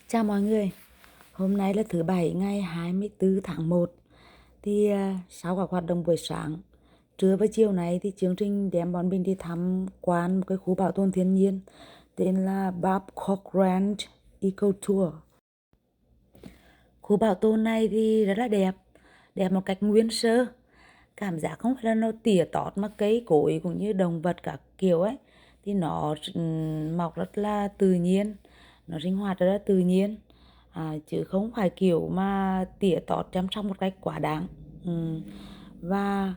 Chào mọi người, hôm nay là thứ Bảy ngày 24 tháng 1. Sau các hoạt động buổi sáng, trưa và chiều nay thì chương trình đem bọn mình đi tham quan một cái khu bảo tồn thiên nhiên tên là Babcock Ranch Eco Tour. Khu bảo tồn này thì rất là đẹp, đẹp một cách nguyên sơ. Cảm giác không phải là nó tỉa tót mà cây cối cũng như động vật các kiểu ấy. Thì nó mọc rất là tự nhiên, nó sinh hoạt rất là tự nhiên. Chứ không phải kiểu mà tỉa tót chăm sóc một cách quá đáng. Và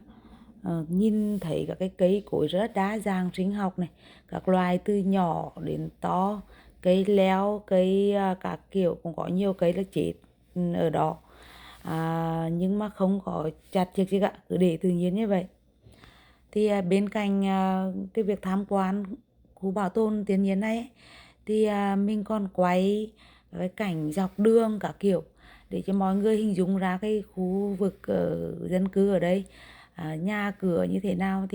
nhìn thấy các cái cây cối rất là đa dạng sinh học này, các loài từ nhỏ đến to, cây leo, cây các kiểu, cũng có nhiều cây là chết ở đó. Nhưng mà không có chặt chẽ gì cả, cứ để tự nhiên như vậy. Bên cạnh cái việc tham quan khu bảo tồn thiên nhiên này ấy, mình còn quay cái cảnh dọc đường cả kiểu để cho mọi người hình dung ra cái khu vực dân cư ở đây, nhà cửa như thế nào,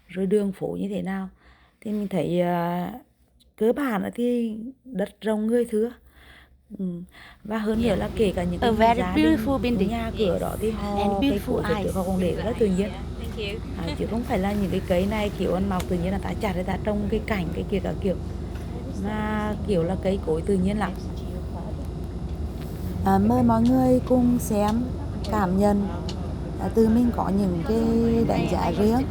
rồi đường phố như thế nào. Thì mình thấy cơ bản là thì đất rộng người thưa. Và hơn nữa là kể cả những cái gia đình nhà cửa đó thì cây cối phía trước họ cũng để rất là tự nhiên. Chứ không phải là những cái cây này kiểu ăn mọc tự nhiên là ta chặt hay ta trồng cái cảnh cái kia cả kiểu, mà kiểu là cây cối tự nhiên lắm. Mời mọi người cùng xem, cảm nhận, từ mình có những cái đánh giá riêng,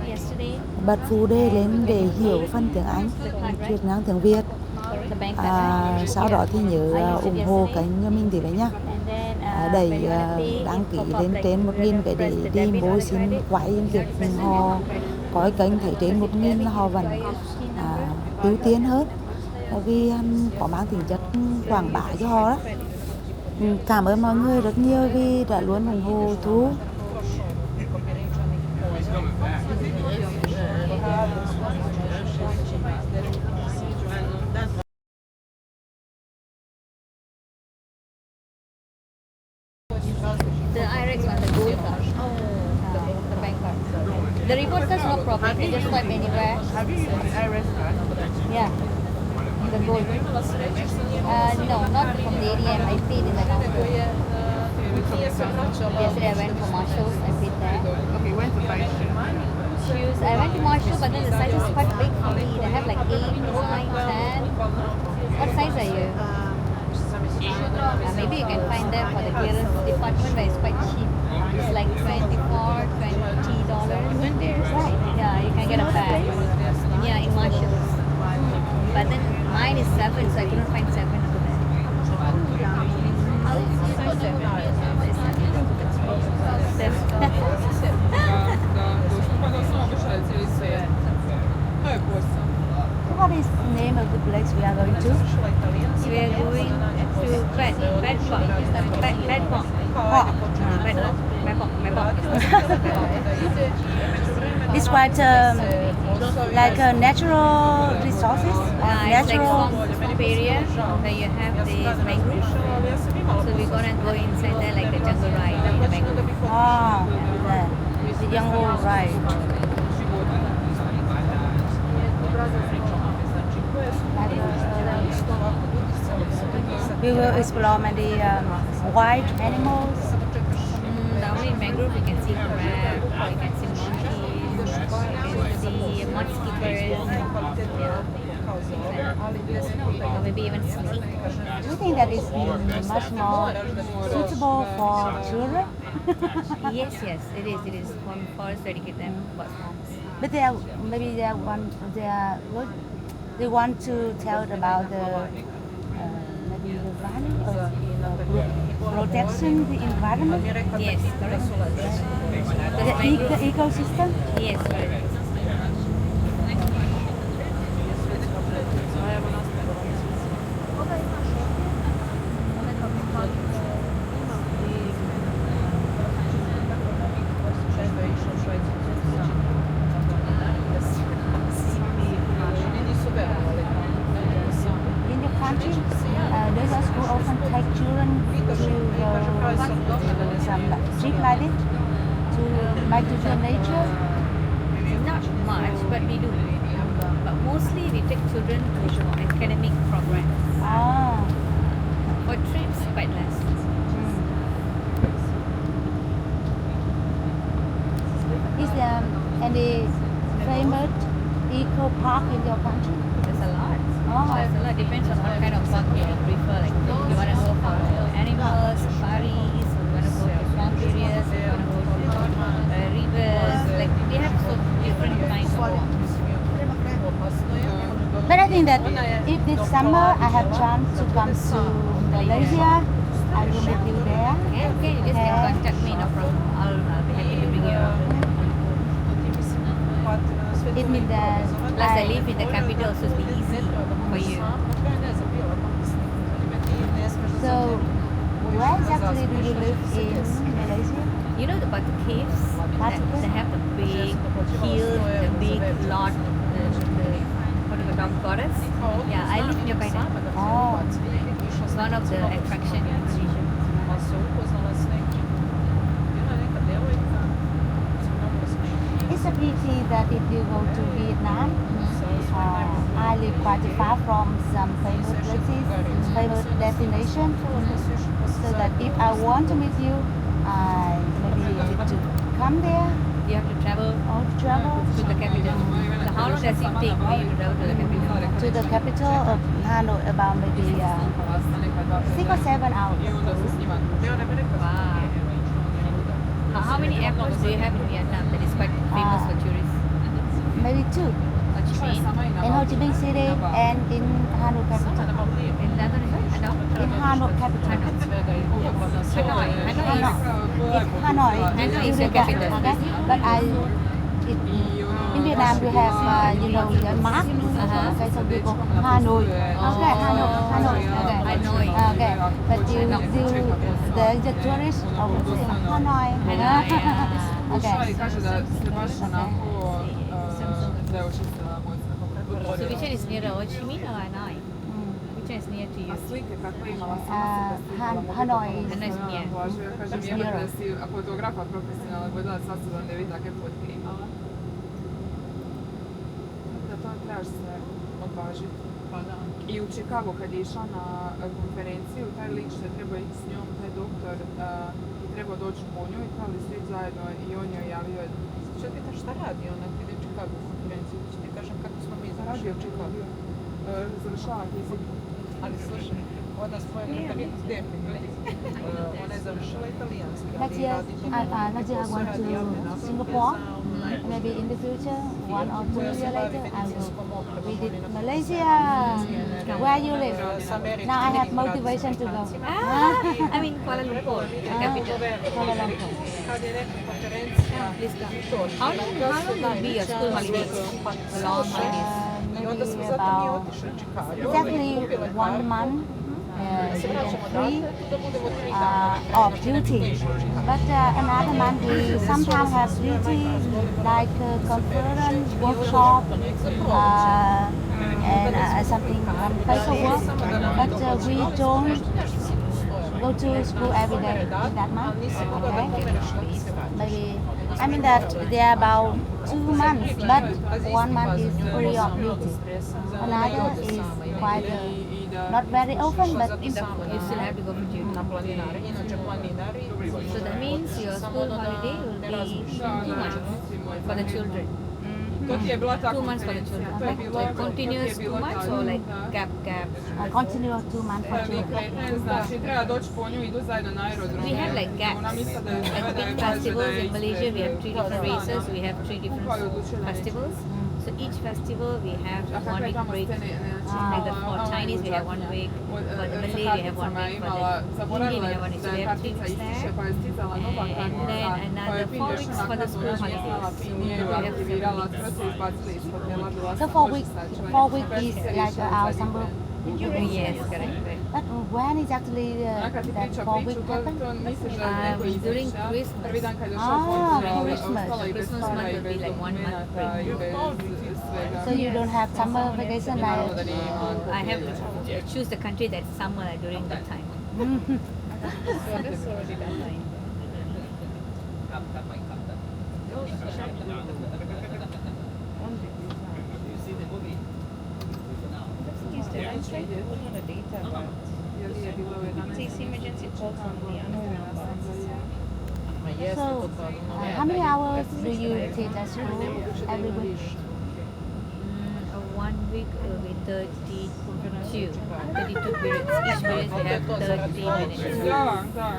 bật phụ đề lên để hiểu phần tiếng Anh, chuyển sang tiếng Việt. Sau đó thì nhớ ủng hộ kênh cho mình tí đấy nhá. Đẩy đăng ký lên trên 1.000 cái để đi mua xin quay việc họ có kênh thấy trên 1.000 là họ vẫn ưu tiên hơn, tại vì có mang tính chất quảng bá cho họ đó. Cảm ơn mọi người rất nhiều vì đã luôn ủng hộ Thu. The IREX one, the gold card. The bank card. The report card's no problem. You just swipe anywhere. Have you used the IRS card? Yeah. The gold. No, not from the ADM. I paid in the counter. Yesterday I went for Marshalls. I paid there. Okay, when to buy Shoes. I went to Marshall, but then the size is quite big for me. They have like 8, 9, 10. What size are you? Maybe you can find them for the clearance department where it's quite cheap. It's like $24, $20. Right. Yeah, you can get a bag. Yeah, in Marshalls. But then mine is 7, so I couldn't find 7 over there. What is the name of the place we are going to? We are going to Babcock. It's quite like natural resources. It's like swamp area where you have these mangroves. So we're gonna go inside there like a jungle ride in the mangrove. Yeah. The jungle ride. We will explore many wild animals. Down in mangrove you can see crab, you can see monkeys, you can see mudskippers, or maybe even snake. Do you think that is much more suitable for children? Yes, it is. It is for educate them about swamps. But they want to tell about the maybe the value of protection the environment. Yes, correct. The ecosystem. Yes, correct. In your country, does a school often take children to some trip like it to back to nature? Not much, but we do. But mostly we take children to academic programs. depends on what kind of park you prefer. Like, you want to go for animals, safaris, you want to go to swamp areas, you want to go to rivers. Like, we have so different kinds of walks. But I think that if this summer I have chance to come to Malaysia, I will meet you there. Okay, you just can contact me, no problem. I'll be happy to bring you around. It means that Plus, I live in the capital, so it's be easy for you. So, where exactly do you live in Malaysia? You know the Batu Caves? They have the big hill, the big lot, the what do you call forest? Yeah, I live nearby that. Oh, It's one of the attraction in Malaysia. it's a pity that if you go to Vietnam, I live quite far from some famous places, famous destination. So that if I want to meet you, I maybe need to come there You have to travel or travel to the capital. So how long does it take for you to travel to the capital? to the capital of Hanoi, about maybe 6 or 7 hours. Wow. How many airports do you have in Vietnam that is quite famous for tourists? Maybe 2 Ho Chi Minh? in Ho Chi Minh City and in Hanoi capital. In London is it? In Hanoi capital. Hanoi. Hanoi is Hanoi. Hanoi is your capital. Okay. But in Vietnam we have the mark. Okay, so we go Hanoi. Okay, Hanoi. Okay. Hanoi. Okay. But the tourists always say Hanoi. Hanoi, yeah. Okay. Kaže da se baš onako da je očistila emocija. So which one is nearer, Ho Chi Minh or Hanoi? Which one is near to you? A slike kakve imala sama se Hanoi Hanoi is is near. Kaže mi je da si fotografa profesionalna gledala sad su da ne vidi takve fotke imala. Da to trebaš se odvažiti. I u Chicago kad je išla na konferenciju, taj lik što je trebao ići s njom, taj doktor, i trebao doći po nju i trebali svi zajedno i on joj javio. Što pitaš šta radi ona kad ide u Chicago konferenciju? Ti ti kažem kako smo mi Radio završili. u Chicago. Završava fiziku. Ali slušaj, ona svoje mentalitet definitivno. Ona je završila italijanski, Next ali year, radi to. next year I want to Singapore. Maybe in the future, 1 or 2 years later, I will visit Malaysia, where you live. Now I have motivation to go. I mean Kuala Lumpur, the capital. Kuala Lumpur. Kad je neka konferencija, Please come. to. How long will be your school holidays? Long holidays. I onda smo Maybe zato mi about otišli u Chicago. exactly 1 month. You Se get vraćamo free odatle, da budemo 3 dana. of duty. But another month we sometimes have duty like conference, workshop, and something paperwork. But we don't go to school every day in that month. Okay? Maybe I mean that they are about 2 months, but 1 month is free of duty. Another is quite not very often, but You still have to go for duty. Na planinare, inače planinari. So that means your school holiday will be 2 months for the children. To ti je bila ta 2 months for the children. To je bilo, Like continuous 2 months or like gap. continue 2 months for children. Znači, treba doći po nju, idu zajedno na aerodrom. We have like gaps. Ona misle da je Like big festivals in Malaysia, we have 3 different races. We have 3 different festivals. So each festival we have 1 week break. Like for Chinese we have 1 week. For the Malay we have 1 week. For the Hindi we have 1 week. So we have 3 weeks there. And then another 4 weeks for the school holidays. So we have 7 weeks. So 4 weeks is like our summer. Yes, correct. But when exactly that 4 weeks happen? During Christmas. Christmas. Christmas month will be like 1 month break. So you don't have summer vacation like I have to choose the country that's summer during that time. so how many hours do you teach at school every week? 1 week with 32 periods. Each period we have 30 minutes. Da.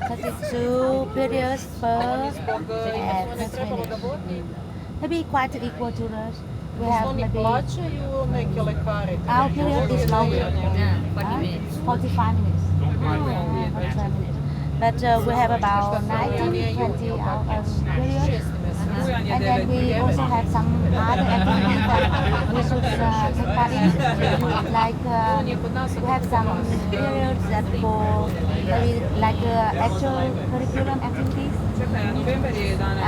32 periods per Zbog 30 trebalo da minutes. vodi. Maybe quite equal to us. We have Oni maybe plaćaju neke lekare. our period is longer. Yeah, 40 minutes. 45 minutes. 45 minutes. But we have about 19, 20 hours period. And then we also have some other activities that we should take part in. Like we have some periods that go maybe like actual curriculum activities. November je 11.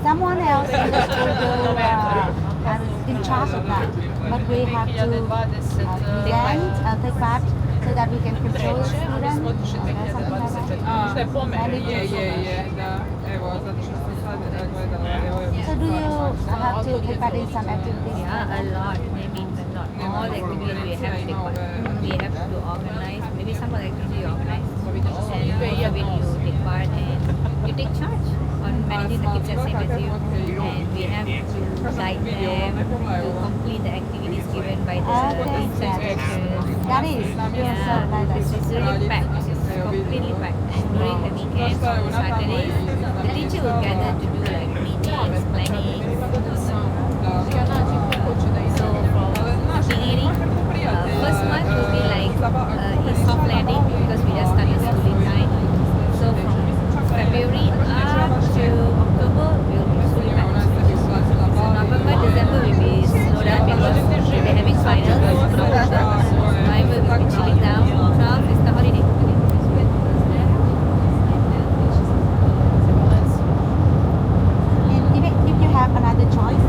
Someone else in the school will in charge of that, but we have to present, take part, so that we can control the students. Something like that. Je, da. Evo, zato što sam sad gledala. So do you have to take part in some activities? Yeah, a lot. Maybe not all the activities we have to take part. We have to organize. Maybe some of the activities you organize, and also when you take part and you take charge on managing the kids as same as you. And we have to guide them to complete the activities given by the instructors. That is so like that. It's really packed. It's completely packed. And during the weekends, on Saturdays, the teacher will gather to do like meetings, planning. So from beginning, first month will be like soft landing because we just started schooling time. So from February up to October, we'll be fully packed. So November, December will be slow down because they're having finals. November will be chilling down. 12 is the holiday. And if you have another choice,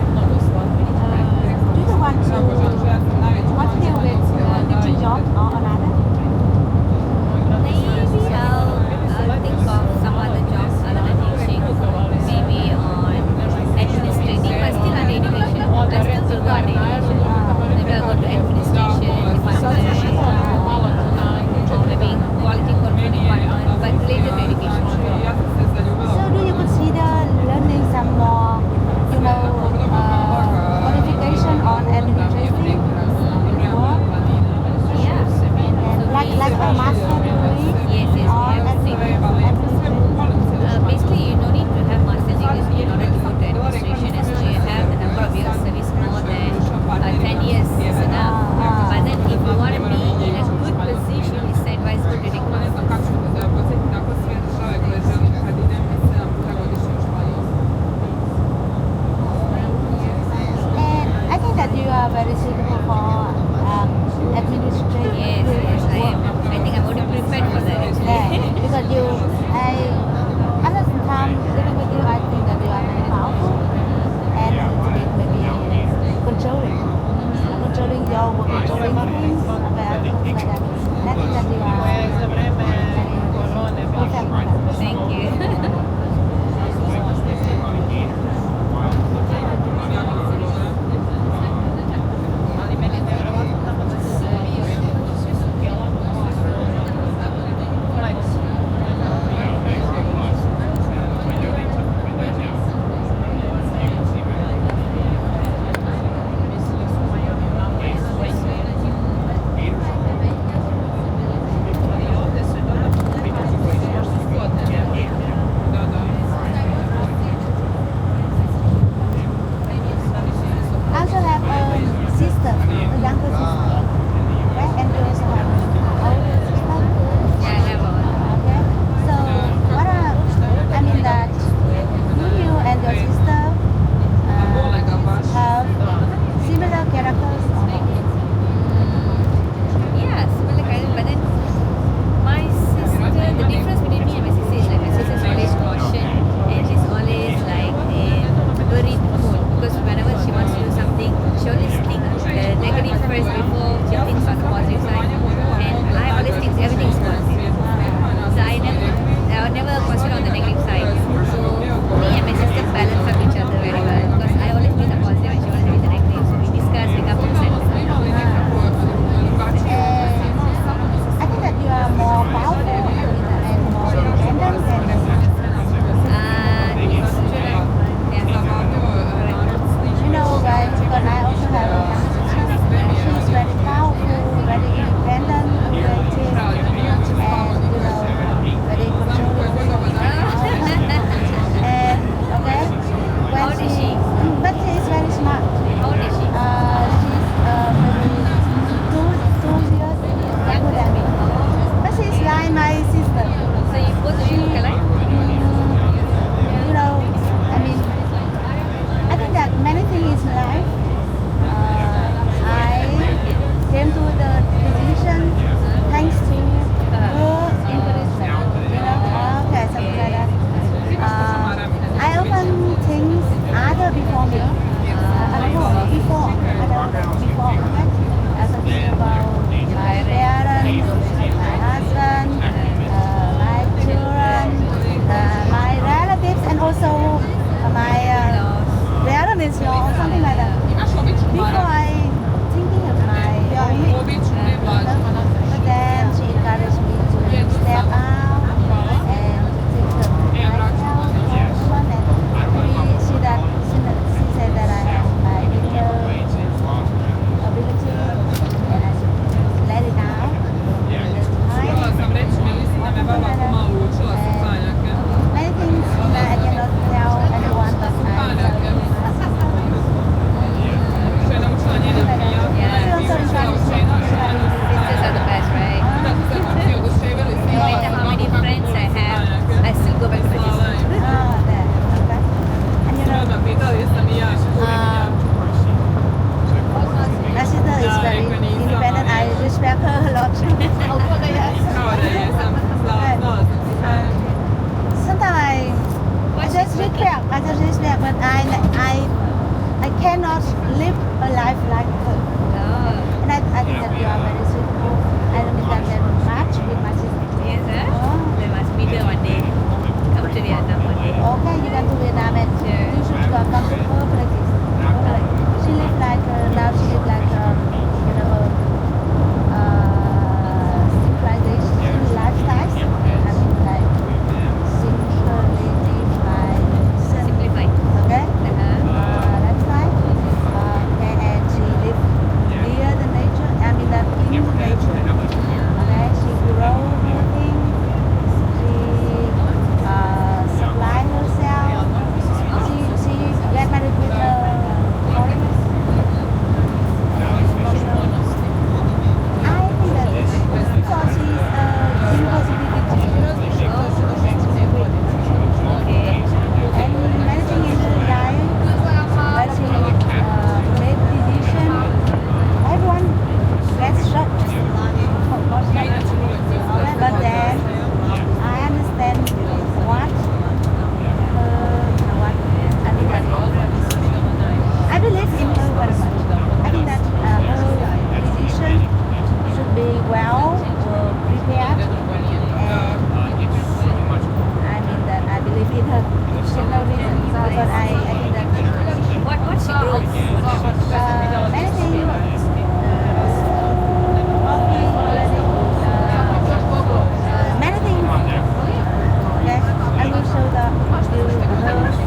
well prepared, and I mean that I believe in her. She no reason because I think that What she grows? many things, coffee, many things. Okay, I will show the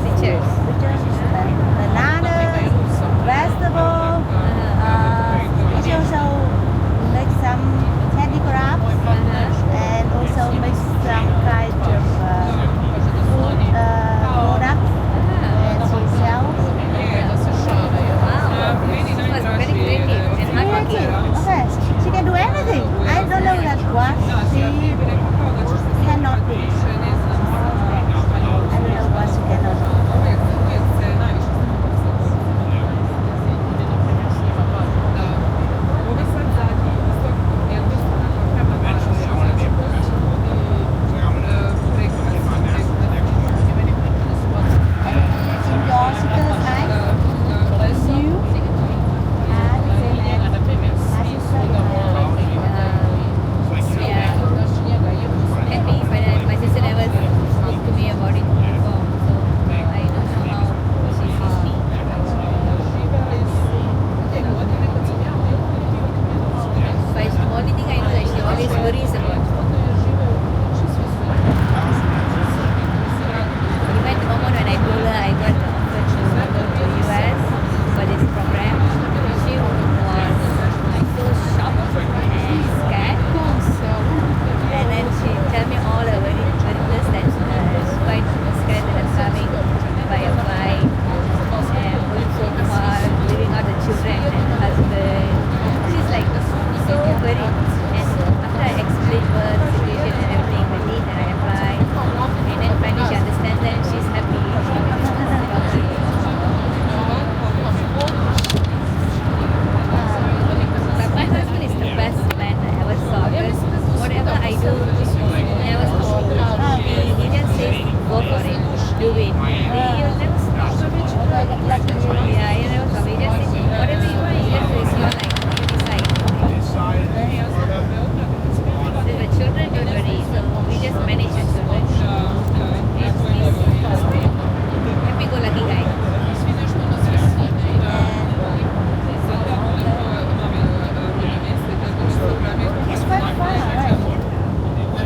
Pictures. bananas, vegetable. She also make some handicrafts and also make some kind of food products and she sells. Wow. She was very creative and hardworking. Okay, she can do anything. I don't know that what she cannot do. I don't know what she cannot do. Happy, but my sister never spoke to me about it before, so I don't know how she sees me. But the only thing I know that she always worries about. Even the moment when I told her I got the offer to go to the US for this program, she was so shocked and scared. And then she tell me all her worries that she's quite scared that I'm coming by a flight and going so far, leaving out the children and the husband. She's like so worried. And after I explained her the situation and everything, the need that I apply, and then finally she understands and she's happy. But my husband is the best man I ever saw because whatever I do, he never stops. He just says, go for it, do it. He'll never stop. Yeah, he never stop. He just says, whatever you want, he just says, you're like, you decide. So the children don't worry, so we just manage the children. He's happy-go-lucky guy. It's quite fun, right?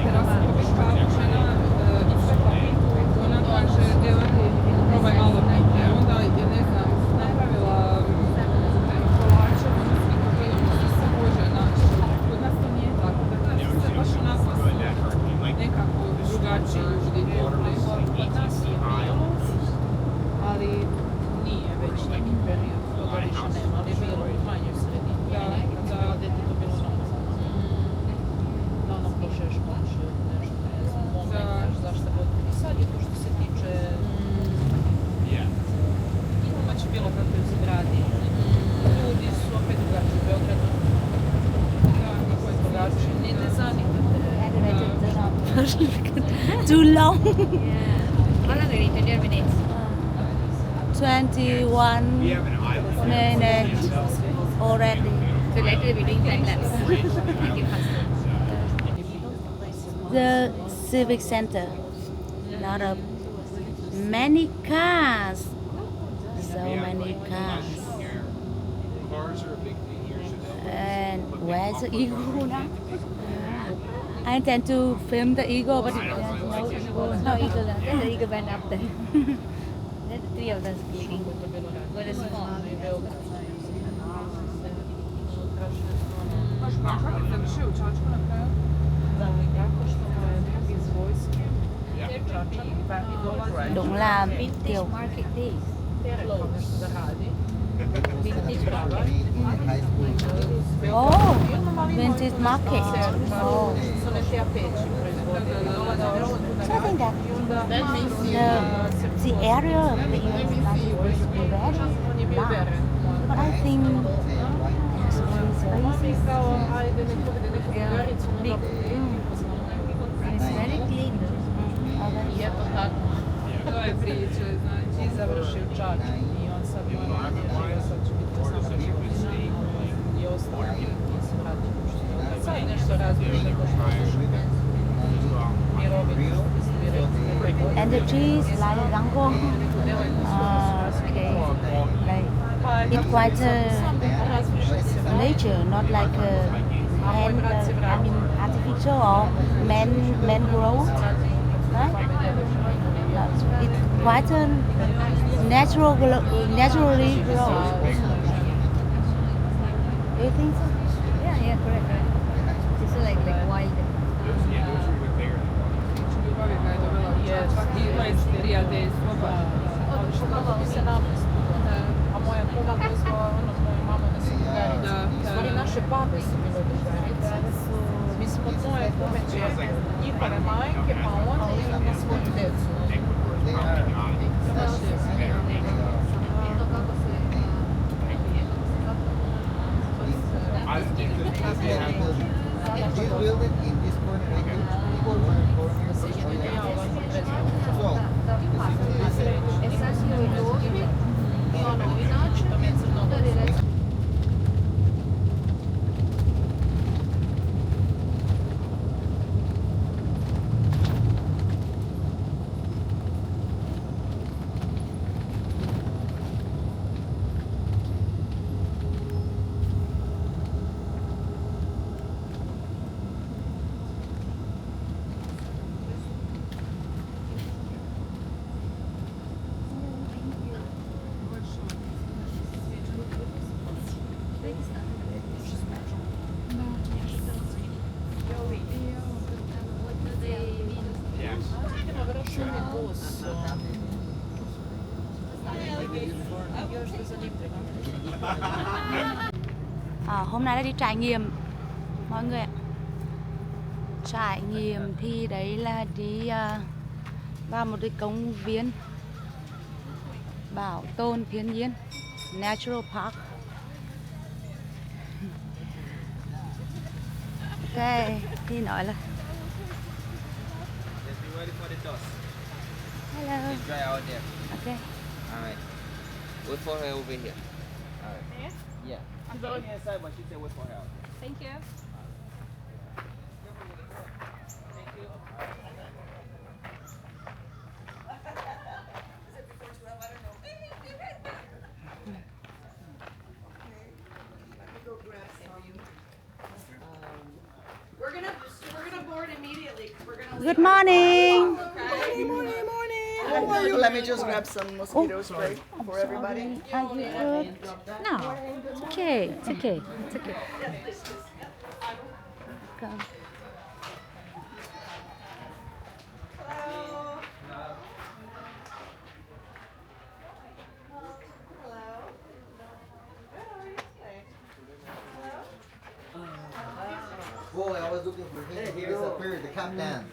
Ali nije već neki period, toga više nema, ali je bilo u manjoj sredini. Kad sam bila dete, to bilo normalno. Da ono pošeš kući, nešto, ne znam, momentaš, zašto god. I sad je to što se tiče domaće bilo kako je zgradi. Ljudi su opet drugačiji u Beogradu. Kako je drugačiji, ne zanima Too long. Yeah. How long already? 20 minutes. 21 minutes already. So later we'll be doing time lapse. Make it faster. The civic center. Lot of many cars. So many cars. And where's the eagle now? I intend to film the eagle, but there's no eagle. No eagle. Then the eagle went up there. Then the three of us looking. But it's small. Kako je završio u Čačku na kraju? Tako što je neki iz vojske, Čačak i dolazi. Đúng là Vintage kiểu market days. Kao nešto da radi. Vintage Prava. oh vintage market. Oh, Su neke peći proizvodili. so I think that the area of the US is very On je bio large. veren. But I think there's always Mi spaces. kao, ajde, neku drugaricu, onda It's very clean. i eto tako. To je priče, znači. I završio Čačak i on sad mora žive, sad će biti 18 godina i ostalo i se vratio u što. Sad nešto su različite pošto mi robimo. And the trees like kangkong. Okay. Like it's quite nature, not like artificial or man growth, right? No, it's quite a naturally grown. Do you think so? Yeah, correct. It's like wild. Ljubav ga je dovela u čak i to je prijateljstvo. Odlično bi se napisno. A moja kuma pozvala moju mamu da se drugarice. Stvari naše babe su bile drugarice. Mi smo od moje kume čerke, njihove majke, pa onda imamo svoju djecu. This building in this corner, people were corner. Hôm nay đã đi trải nghiệm mọi người ạ. Trải nghiệm thì đấy là đi vào một cái công viên bảo tồn thiên nhiên, Natural Park. Ok, thì nói là hello. It's dry out there. Okay. Alright. Wait for her over here. Alright. Yeah. She's already inside, but she said wait for her out there. Thank you. We're gonna board immediately. We're gonna Good morning. How are you? Let me just grab some mosquito spray for everybody. Are you good? No. It's okay. It's okay. It's okay. Go. Boy, I was looking for him. He disappeared. The captain.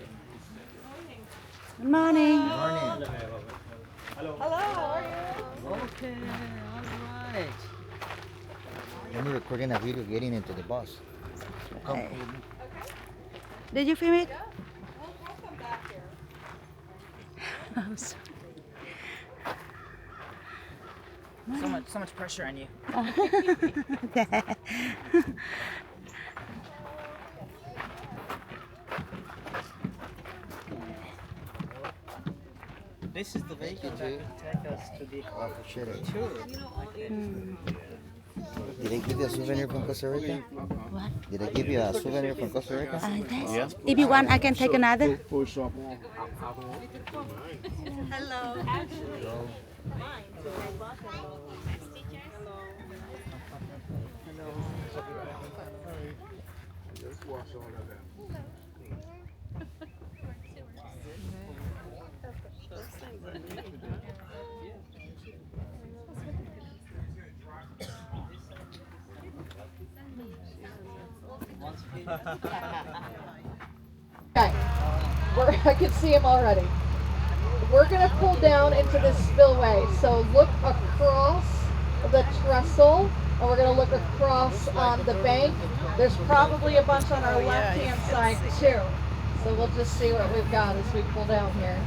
Good morning. Morning. Okay, alright. Let me recording a video getting into the bus. Hey. Did you film it? We'll come back here. I'm sorry. So much pressure on you. This is the vehicle that can take us to the Appreciate it. tour. Did they give you a souvenir from Costa Rica? What? Did they give you a souvenir from Costa Rica? Yes. If you want, I can take another. Okay, I can see him already. We're gonna pull down into this spillway, so look across the trestle, and we're gonna look across on the bank. There's probably a bunch on our left-hand side too, so we'll just see what we've got as we pull down here.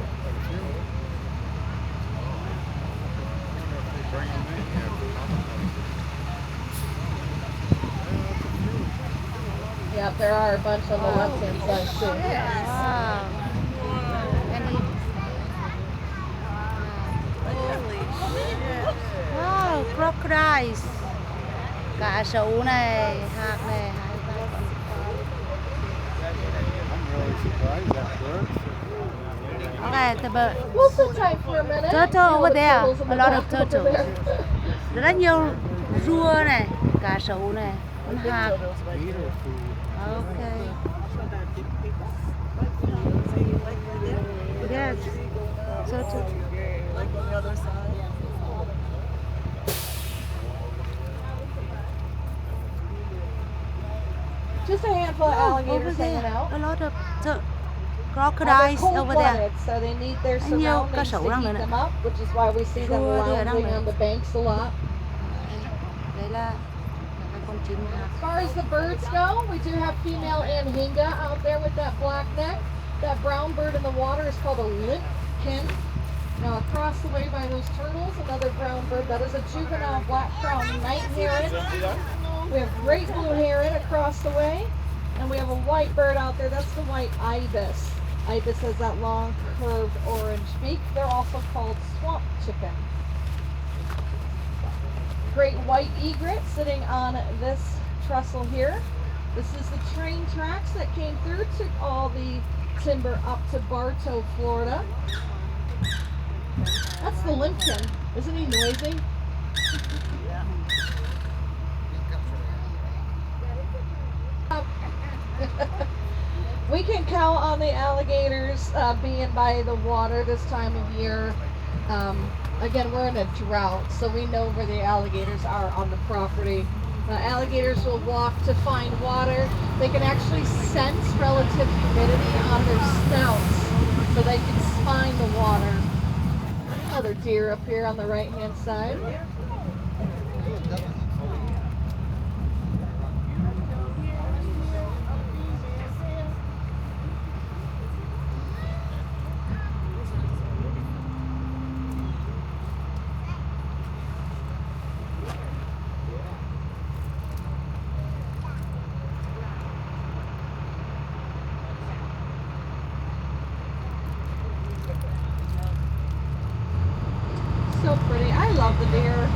Yeah, there are a bunch on the left-hand side too. Wow. Any? Wow, crocodiles. Cá sấu này, hạc này, hai ba con. I'm really surprised that birds. Okay, the bird. We'll sit tight for a minute. Turtle See all over the there. turtles in A the lot of back over turtles. there. Rất nhiều rùa này, cá sấu này, con hạc. Feeder food. Okay. Yes. Turtle. Like on the other side. Just a handful of Over alligators hanging there, out. a lot of They're crocodiles over cold-blooded, there. so they need their Anh nhiều cá surroundings sấu to đang heat nữa. them up, which is why we see them Rùa thì ở đang lounging nữa. on the banks a lot. Đấy là cái con chim hạc. As far as the birds go, we do have female anhinga out there with that black neck. That brown bird in the water is called a limpkin. Now across the way by those turtles, another brown bird. That is a juvenile black-crowned night heron. We have great blue heron across the way. And we have a white bird out there. That's the white ibis. Ibis has that long, curved orange beak. They're also called swamp chicken. Great white egret sitting on this trestle here. This is the train tracks that came through, took all the timber up to Bartow, Florida. That's the limpkin. Isn't he noisy? We can count on the alligators being by the water this time of year. Again, we're in a drought, so we know where the alligators are on the property. Alligators will walk to find water. They can actually sense relative humidity on their snouts, so they can find the water. Another deer up here on the right-hand side. So pretty. I love the deer,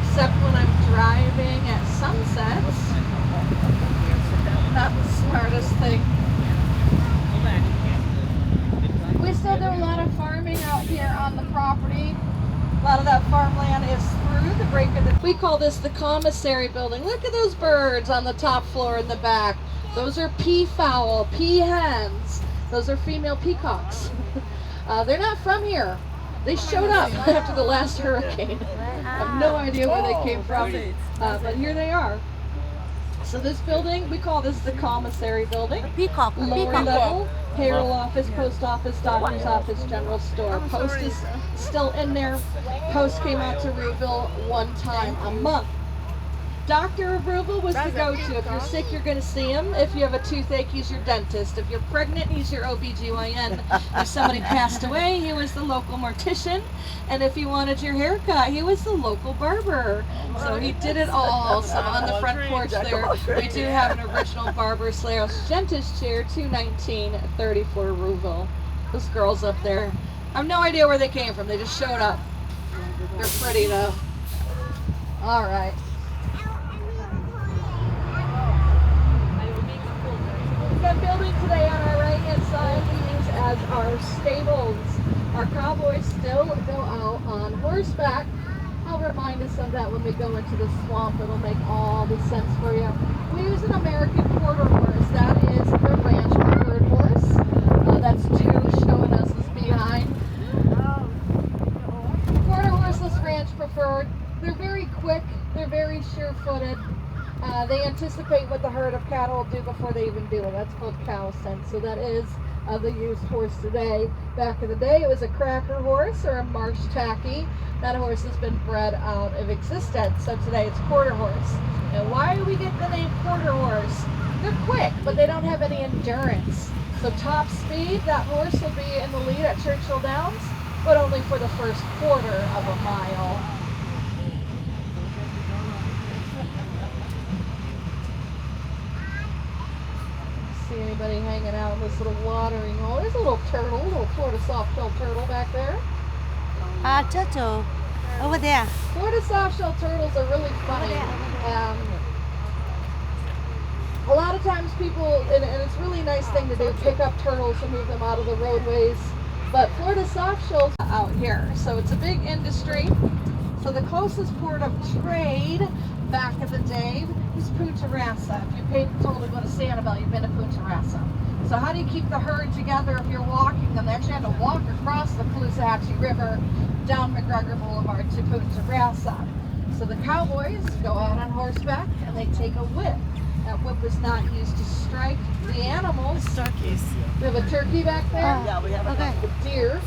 except when I'm driving at sunsets. Not the smartest thing. We still do a lot of farming out here on the property. A lot of that farmland is through the break of the... We call this the commissary building. Look at those birds on the top floor in the back. Those are peafowl, peahens. Those are female peacocks. They're not from here. They showed up after the last hurricane. I have no idea where they came from, but here they are. So this building, we call this the commissary building. Peacock. Lower level, payroll office, post office, doctor's office, general store. Post is still in there. Post came out to Rouville one time a month. Doctor of Rouville was the go-to. If you're sick, you're going to see him. If you have a toothache, he's your dentist. If you're pregnant, he's your OBGYN. If somebody passed away, he was the local mortician. And if you wanted your hair cut, he was the local barber. So he did it all. So on the front porch there, we do have an original barber / dentist chair, 21934 Rouville. Those girls up there, I have no idea where they came from. They just showed up. They're pretty though. All right. That building today on our right hand side we use as our stables. Our cowboys still go out on horseback. I'll remind us of that when we go into the swamp. It'll make all the sense for you. We use an American quarter horse. That is the ranch preferred horse. That's 2 showing us is behind. Quarter horseless ranch preferred. They're very quick. They're very sure-footed. They anticipate what the herd of cattle will do before they even do it. That's called cow scent. So that is the used horse today. Back in the day, it was a cracker horse or a marsh tacky. That horse has been bred out of existence. So today it's quarter horse. And why do we get the name quarter horse? They're quick, but they don't have any endurance. So top speed, that horse will be in the lead at Churchill Downs, but only for the first quarter of a mile. see anybody hanging out in this little watering hole. There's a little turtle, a little Florida soft-shell turtle back there. Turtle. Over there. Florida soft-shell turtles are really funny. A lot of times people, and it's a really nice thing to do, pick up turtles and move them out of the roadways. But Florida softshells out here, so it's a big industry. So the closest port of trade back in the day is Punta Rassa. If you paid told to go to Sanibel, you've been to Punta Rassa. So how do you keep the herd together if you're walking them? They actually had to walk across the Caloosahatchee River down McGregor Boulevard to Punta Rassa. So the cowboys go out on horseback and they take a whip. That whip is not used to strike the animals. Turkeys. We have a turkey back there. Yeah, we have a Okay. The deer.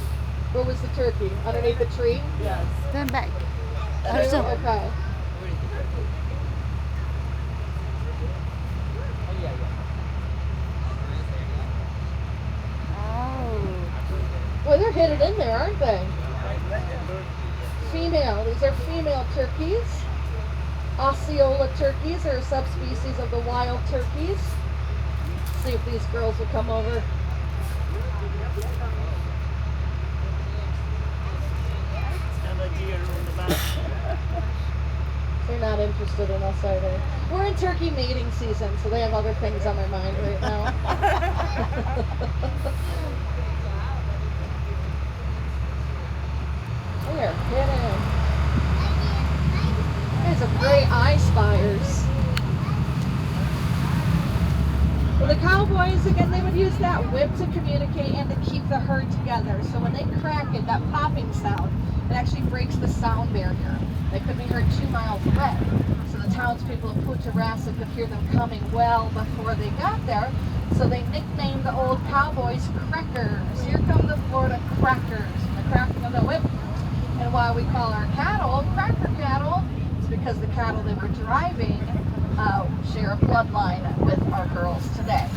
Where was the turkey? Underneath the tree? Yes. Turn back. Two? Okay. Boy, they're hidden in there, aren't they? Female. These are female turkeys. Osceola turkeys are a subspecies of the wild turkeys. See if these girls will come over. And a deer in the back. They're not interested in us, are they? We're in turkey mating season, so they have other things on their mind right now. They're hidden. There's some gray eye spires. Well, the cowboys, again, they would use that whip to communicate and to keep the herd together. So when they crack it, that popping sound, it actually breaks the sound barrier. They could be heard 2 miles away. So the townspeople of Punta Rassa could hear them coming well before they got there. So they nicknamed the old cowboys crackers. Here come the Florida crackers, the cracking of the whip. And why we call our cattle cracker cattle, it's because the cattle they were driving share a bloodline with our girls today.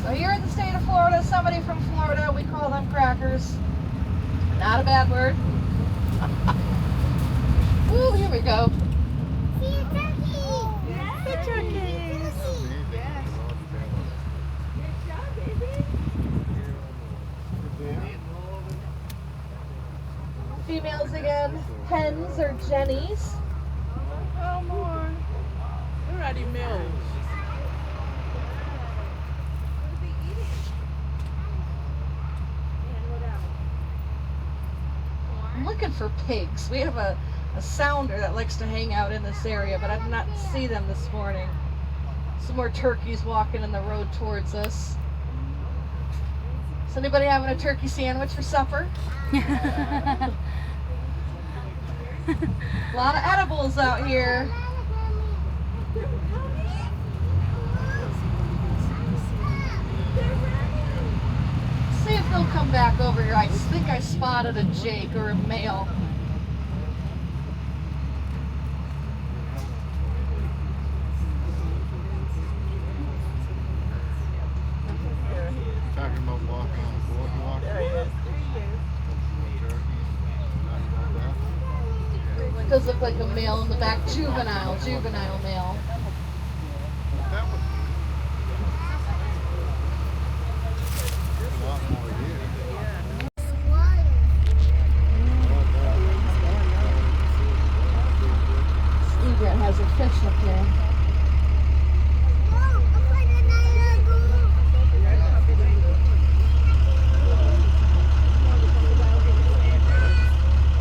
So here in the state of Florida, somebody from Florida, we call them crackers. Not a bad word. Ooh, here we go. The turkeys. Females again, hens or jennies. Oh, more. They're already mills. I'm looking for pigs. We have a sounder that likes to hang out in this area, but I did not see them this morning. Some more turkeys walking in the road towards us. Is anybody having a turkey sandwich for supper? A lot of edibles out here. See if they'll come back over here. I think I spotted a jake or a male. Talking about walking on the boardwalk. There he is. It does look like a male in the back. Juvenile male. That was a lot more here. Egret has a fish up there.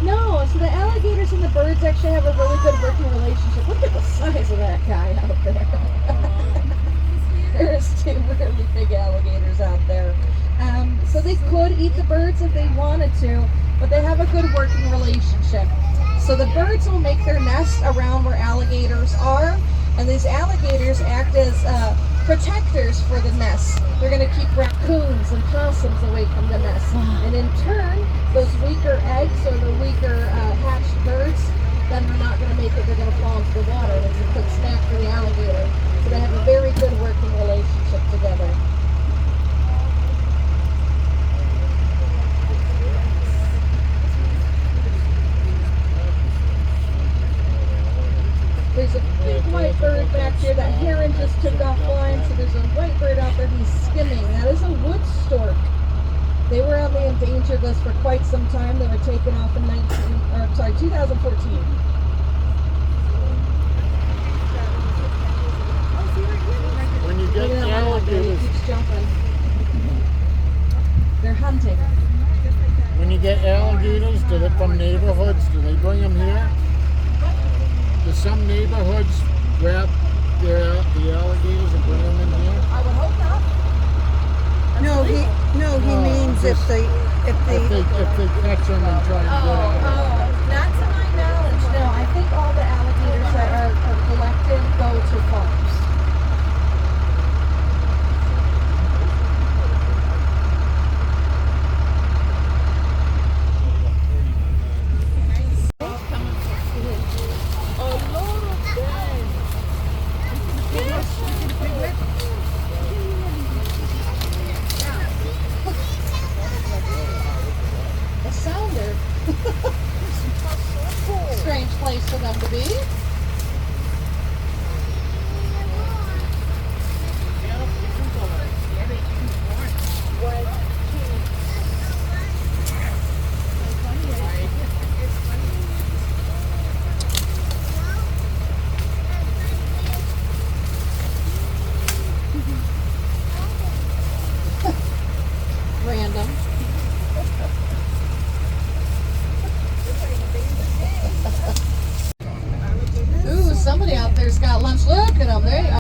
No, so the alligators and the birds actually have a really good working relationship. Look at the size of that guy out there. There's 2 really big alligators out there. So they could eat the birds if they wanted to, but they have a good working relationship. So the birds will make their nest around where alligators are, and these alligators act as protectors for the nest. They're going to keep raccoons and possums away from the nest. And in turn, those weaker eggs or the weaker hatched birds, then they're not going to make it. They're going to fall into the water. And it's a quick snack for the alligator. So they have a very good working relationship together. There's a big white bird back here. That heron just took offline, so there's a white bird out there. He's featured this for quite some time. They were taken off in 2014. When you get Look at that one, baby, alligators, keeps jumping. They're hunting. when you get alligators, do they from neighborhoods? Do they bring them here? Do some neighborhoods grab the alligators and bring them in here? I would hope not. No, he means if they If they catch them and try and get out. Not to my knowledge, no. I think all the alligators that are collected go to farms. A sounder. Strange place for them to be. Random. Ooh, somebody out there's got lunch. Look at them. There you are.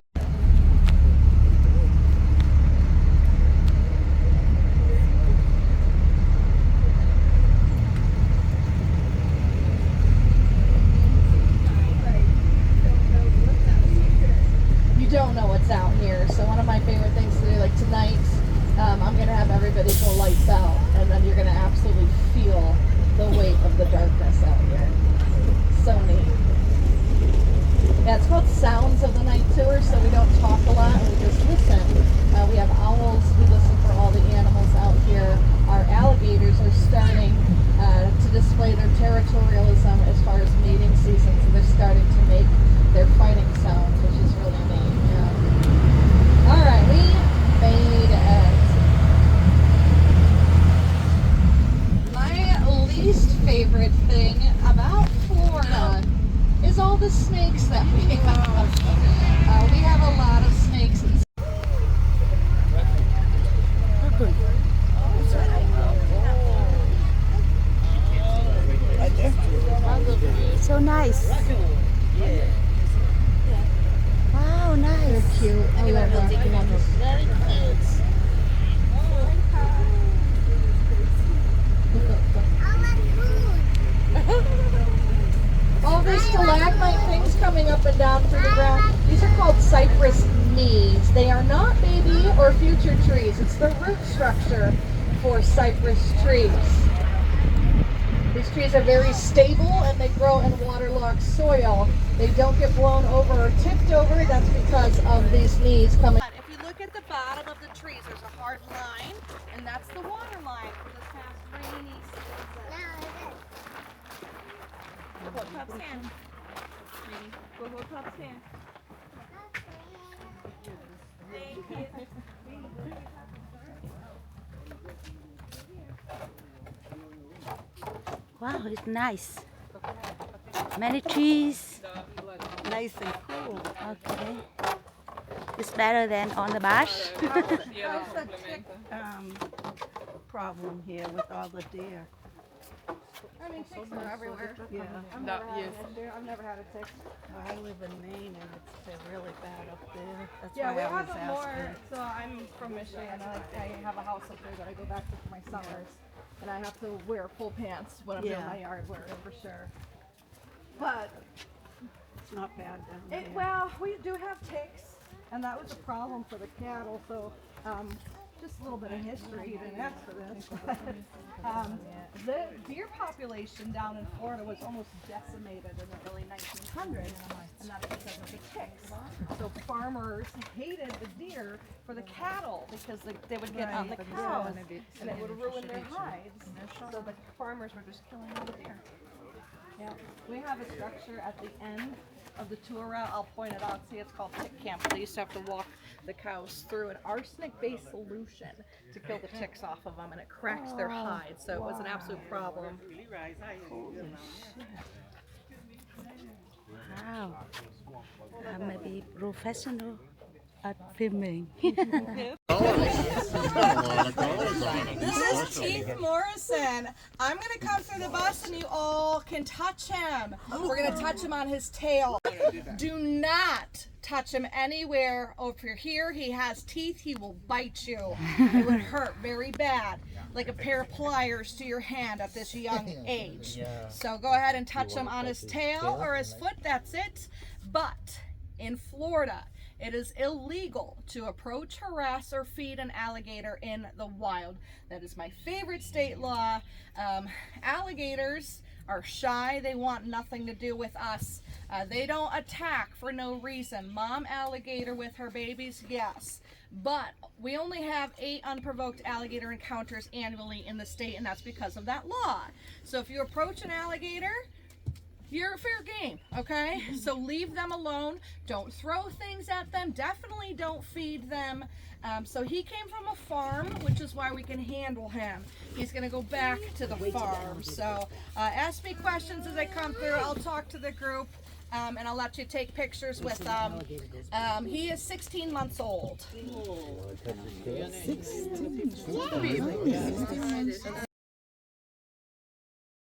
You don't know what's out here, so one of my favorite things to do, like tonight, I'm gonna have everybody go lights out, and then you're gonna absolutely feel the weight of the darkness out here. So neat. Yeah, it's called Sounds of the Night Tour, so we don't talk a lot, we just listen. We have owls, we listen for all the animals out here. Our alligators are starting to display their territorialism as far as mating season, so they're starting to make their fighting sounds, which is really neat. Yeah. All right, we made it. My least favorite thing about Florida is all the snakes that we have. We have a lot of snakes. So nice. Wow, nice. They're cute. I love raccoons. Very cute. All these stalagmite things coming up and down through the ground. These are called cypress knees. They are not baby or future trees. It's the root structure for cypress trees. These trees are very stable and they grow in waterlogged soil. They don't get blown over or tipped over. That's because of these knees coming. If you look at the bottom of the trees, there's a hard line, and that's the water line for this past rainy season. Hold Pup's hand. Go hold Pup's hand. Thank you. Wow, it's nice. Many trees. nice and cool. Okay. It's better than on the bus. How's the tick problem here with all the deer? I mean, ticks are everywhere. Yeah. I've never had a tick. Well, I live in Maine and they're really bad up there. That's Yeah, we why I have was them more. asking. So I'm from Michigan. I have a house up there that I go back to for my summers, and I have to wear full pants when I'm doing Yeah. my yard work for sure. But It's not bad down there. well, we do have ticks, and that was a problem for the cattle. So just a little bit of history. You didn't ask for this. The deer population down in Florida was almost decimated in the early 1900s, and that's because of the ticks. So farmers hated the deer for the cattle because they would get on the cows and it would ruin their hides. So the farmers were just killing all the deer. Yeah, we have a structure at the end of the tour route, I'll point it out. See, it's called tick camp. They used to have to walk the cows through an arsenic-based solution to kill the ticks off of them, and it cracks their hides, so it was an absolute problem. Wow. I may be professional at filming. This is Teeth Morrison. I'm gonna come through the bus and you all can touch him. We're gonna touch him on his tail. Do not touch him anywhere over here. He has teeth, he will bite you. It would hurt very bad, like a pair of pliers to your hand at this young age. So go ahead and touch him on his tail or his foot, that's it. But in Florida, it is illegal to approach, harass, or feed an alligator in the wild. That is my favorite state law. Alligators are shy. They want nothing to do with us. They don't attack for no reason. Mom alligator with her babies, yes. But we only have 8 unprovoked alligator encounters annually in the state, and that's because of that law. So if you approach an alligator, you're fair game, okay? So leave them alone. Don't throw things at them. Definitely don't feed them. So he came from a farm, which is why we can handle him. He's gonna go back to the farm. So ask me questions as I come through. I'll talk to the group, and I'll let you take pictures with them. He is 16 months old. 16.